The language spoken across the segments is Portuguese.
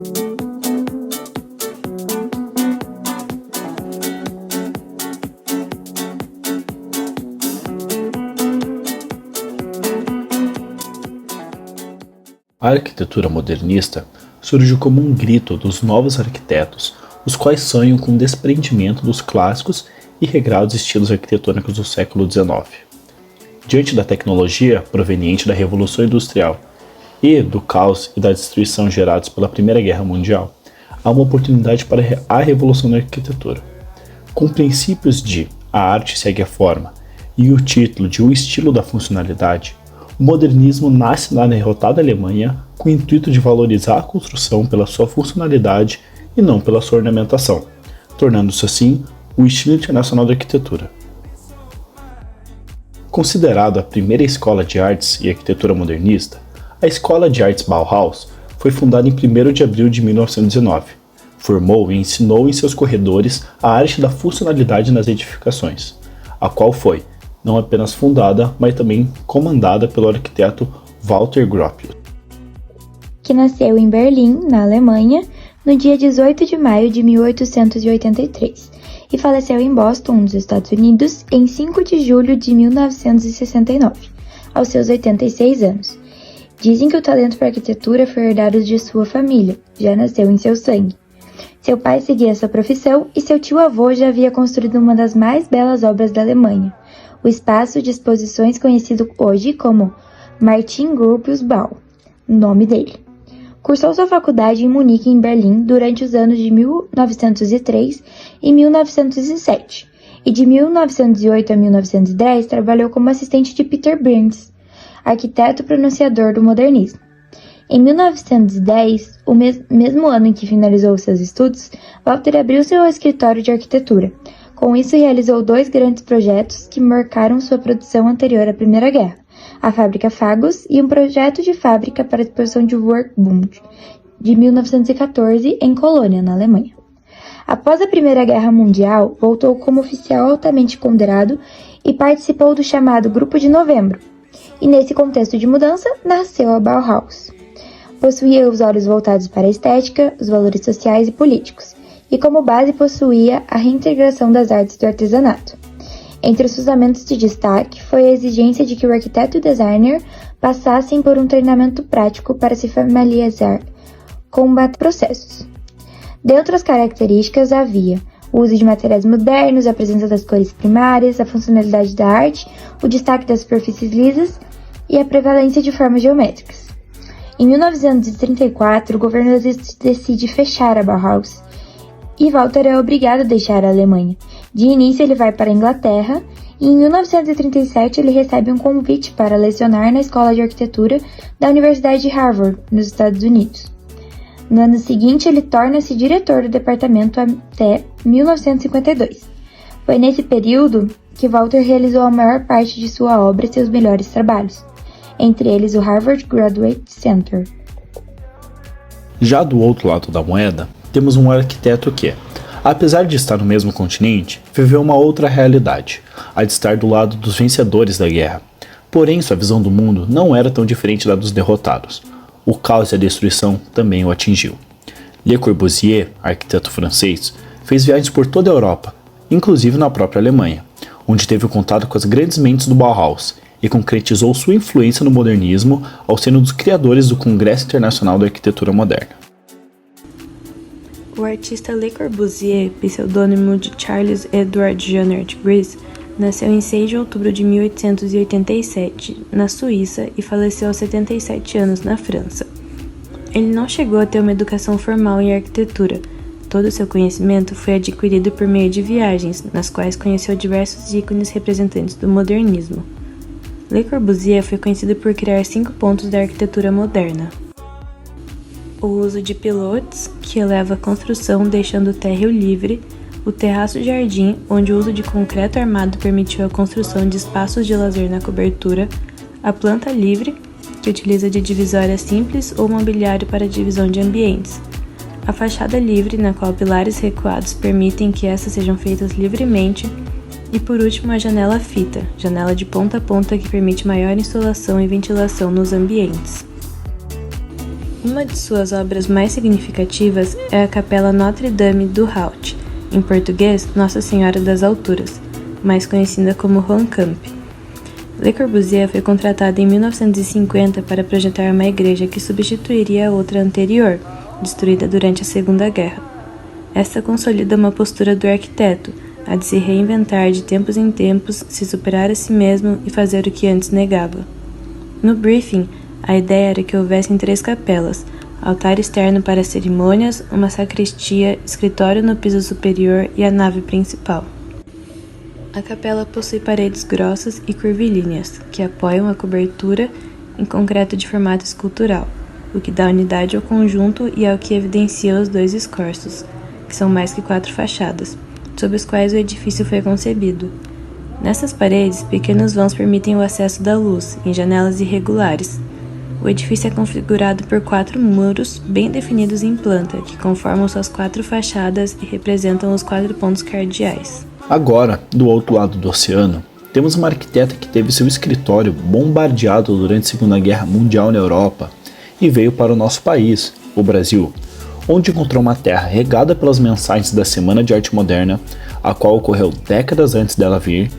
A arquitetura modernista surge como um grito dos novos arquitetos, os quais sonham com o desprendimento dos clássicos e regrados estilos arquitetônicos do século XIX. Diante da tecnologia proveniente da Revolução Industrial e do caos e da destruição gerados pela Primeira Guerra Mundial, há uma oportunidade para a revolução da arquitetura. Com princípios de a arte segue a forma e o título de o estilo da funcionalidade, o modernismo nasce na derrotada Alemanha com o intuito de valorizar a construção pela sua funcionalidade e não pela sua ornamentação, tornando-se assim o estilo internacional da arquitetura. Considerada a primeira escola de artes e arquitetura modernista, a Escola de Artes Bauhaus foi fundada em 1º de abril de 1909. Formou e ensinou em seus corredores a arte da funcionalidade nas edificações, a qual foi não apenas fundada, mas também comandada pelo arquiteto Walter Gropius, que nasceu em Berlim, na Alemanha, no dia 18 de maio de 1883 e faleceu em Boston, nos Estados Unidos, em 5 de julho de 1969, aos seus 86 anos. Dizem que o talento para arquitetura foi herdado de sua família, já nasceu em seu sangue. Seu pai seguia essa profissão e seu tio-avô já havia construído uma das mais belas obras da Alemanha, o espaço de exposições conhecido hoje como Martin Gropius Bau, nome dele. Cursou sua faculdade em Munique e em Berlim durante os anos de 1903 e 1907, e de 1908 a 1910 trabalhou como assistente de Peter Burns, arquiteto pronunciador do modernismo. Em 1910, o mesmo ano em que finalizou seus estudos, Walter abriu seu escritório de arquitetura. Com isso, realizou 2 grandes projetos que marcaram sua produção anterior à Primeira Guerra, a Fábrica Fagus e um projeto de fábrica para a exposição de Werkbund, de 1914, em Colônia, na Alemanha. Após a Primeira Guerra Mundial, voltou como oficial altamente ponderado e participou do chamado Grupo de Novembro, e nesse contexto de mudança, nasceu a Bauhaus. Possuía os olhos voltados para a estética, os valores sociais e políticos, e como base possuía a reintegração das artes do artesanato. Entre os fundamentos de destaque foi a exigência de que o arquiteto e o designer passassem por um treinamento prático para se familiarizar com processos. Dentre as características havia o uso de materiais modernos, a presença das cores primárias, a funcionalidade da arte, o destaque das superfícies lisas e a prevalência de formas geométricas. Em 1934, o governo decide fechar a Bauhaus e Walter é obrigado a deixar a Alemanha. De início, ele vai para a Inglaterra e em 1937 ele recebe um convite para lecionar na Escola de Arquitetura da Universidade de Harvard, nos Estados Unidos. No ano seguinte, ele torna-se diretor do departamento até 1952. Foi nesse período que Walter realizou a maior parte de sua obra e seus melhores trabalhos, entre eles o Harvard Graduate Center. Já do outro lado da moeda, temos um arquiteto que, apesar de estar no mesmo continente, viveu uma outra realidade, a de estar do lado dos vencedores da guerra. Porém, sua visão do mundo não era tão diferente da dos derrotados. O caos e a destruição também o atingiu. Le Corbusier, arquiteto francês, fez viagens por toda a Europa, inclusive na própria Alemanha, onde teve contato com as grandes mentes do Bauhaus e concretizou sua influência no modernismo ao ser um dos criadores do Congresso Internacional da Arquitetura Moderna. O artista Le Corbusier, pseudônimo de Charles Edward Jeanneret Brice, nasceu em 6 de outubro de 1887, na Suíça, e faleceu aos 77 anos na França. Ele não chegou a ter uma educação formal em arquitetura. Todo o seu conhecimento foi adquirido por meio de viagens, nas quais conheceu diversos ícones representantes do modernismo. Le Corbusier foi conhecido por criar 5 pontos da arquitetura moderna. O uso de pilotes, que eleva a construção deixando o térreo livre, o terraço-jardim, onde o uso de concreto armado permitiu a construção de espaços de lazer na cobertura, a planta livre, que utiliza de divisórias simples ou mobiliário para divisão de ambientes, a fachada livre, na qual pilares recuados permitem que essas sejam feitas livremente, e por último a janela fita, janela de ponta a ponta que permite maior insolação e ventilação nos ambientes. Uma de suas obras mais significativas é a Capela Notre-Dame du Haut, em português Nossa Senhora das Alturas, mais conhecida como Juan Camp. Le Corbusier foi contratado em 1950 para projetar uma igreja que substituiria a outra anterior, destruída durante a Segunda Guerra. Esta consolida uma postura do arquiteto, a de se reinventar de tempos em tempos, se superar a si mesmo e fazer o que antes negava. No briefing, a ideia era que houvessem 3 capelas, altar externo para cerimônias, uma sacristia, escritório no piso superior e a nave principal. A capela possui paredes grossas e curvilíneas, que apoiam a cobertura em concreto de formato escultural, o que dá unidade ao conjunto e ao que evidencia os 2 escorços, que são mais que 4 fachadas, sob os quais o edifício foi concebido. Nessas paredes, pequenos vãos permitem o acesso da luz, em janelas irregulares. O edifício é configurado por 4 muros bem definidos em planta, que conformam suas 4 fachadas e representam os 4 pontos cardeais. Agora, do outro lado do oceano, temos uma arquiteta que teve seu escritório bombardeado durante a Segunda Guerra Mundial na Europa e veio para o nosso país, o Brasil, onde encontrou uma terra regada pelas mensagens da Semana de Arte Moderna, a qual ocorreu décadas antes dela vir,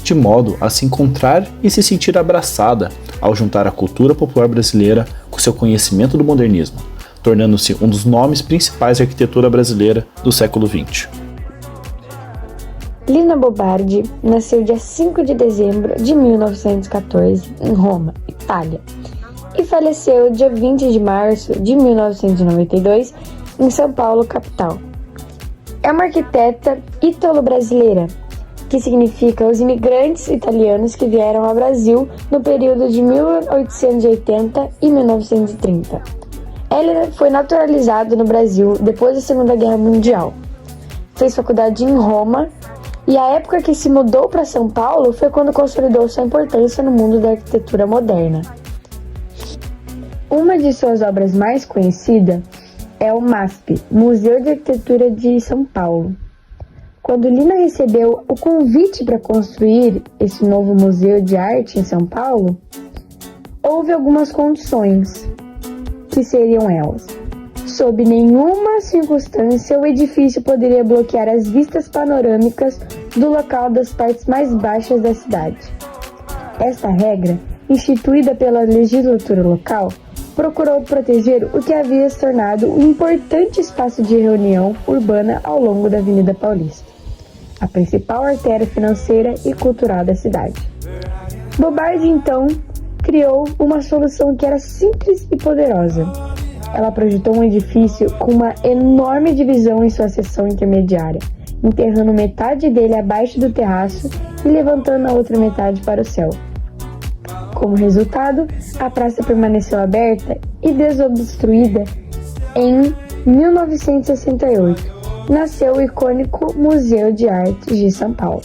de modo a se encontrar e se sentir abraçada ao juntar a cultura popular brasileira com seu conhecimento do modernismo, tornando-se um dos nomes principais da arquitetura brasileira do século XX. Lina Bobardi nasceu dia 5 de dezembro de 1914 em Roma, Itália, e faleceu dia 20 de março de 1992 em São Paulo, capital. É uma arquiteta ítalo-brasileira, que significa os imigrantes italianos que vieram ao Brasil no período de 1880 e 1930. Ela foi naturalizada no Brasil depois da Segunda Guerra Mundial. Fez faculdade em Roma e a época que se mudou para São Paulo foi quando consolidou sua importância no mundo da arquitetura moderna. Uma de suas obras mais conhecidas é o MASP, Museu de Arquitetura de São Paulo. Quando Lina recebeu o convite para construir esse novo museu de arte em São Paulo, houve algumas condições, que seriam elas. Sob nenhuma circunstância, o edifício poderia bloquear as vistas panorâmicas do local das partes mais baixas da cidade. Esta regra, instituída pela legislatura local, procurou proteger o que havia se tornado um importante espaço de reunião urbana ao longo da Avenida Paulista, a principal artéria financeira e cultural da cidade. Bobardi, então, criou uma solução que era simples e poderosa. Ela projetou um edifício com uma enorme divisão em sua seção intermediária, enterrando metade dele abaixo do terraço e levantando a outra metade para o céu. Como resultado, a praça permaneceu aberta e desobstruída em 1968. Nasceu o icônico Museu de Arte de São Paulo.